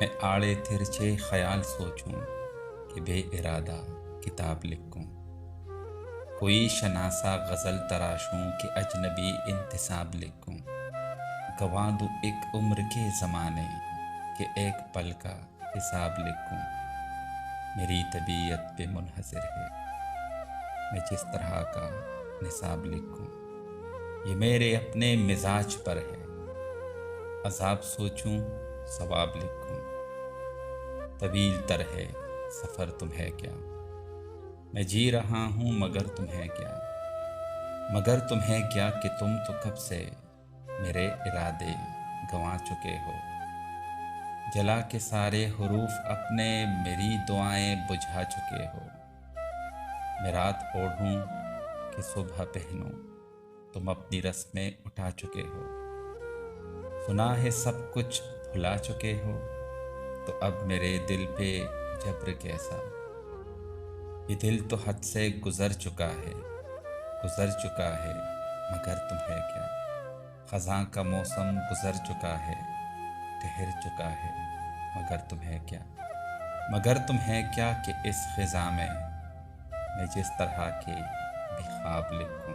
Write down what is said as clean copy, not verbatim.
میں آڑے ترچھے خیال سوچوں کہ بے ارادہ کتاب لکھوں، کوئی شناسا غزل تراشوں کہ اجنبی انتساب لکھوں، گنوا دوں ایک عمر کے زمانے کہ ایک پل کا حساب لکھوں۔ میری طبیعت پہ منحصر ہے میں جس طرح کا نصاب لکھوں، یہ میرے اپنے مزاج پر ہے، عذاب سوچوں ثواب لکھوں۔ طویل تر ہے سفر تمہیں کیا، میں جی رہا ہوں مگر تمہیں کیا، مگر تمہیں کیا کہ تم تو کب سے میرے ارادے گنوا چکے ہو، جلا کے سارے حروف اپنے میری دعائیں بجھا چکے ہو۔ میں رات اوڑھوں کہ صبح پہنوں تم اپنی رسمیں اٹھا چکے ہو، سنا ہے سب کچھ بھلا چکے ہو، تو اب میرے دل پہ جبر کیسا، یہ دل تو حد سے گزر چکا ہے، گزر چکا ہے مگر تمہیں کیا، خزاں کا موسم گزر چکا ہے، ٹھہر چکا ہے مگر تمہیں کیا، مگر تمہیں کیا کہ اس خزاں میں جس طرح کے بھی خواب لکھوں۔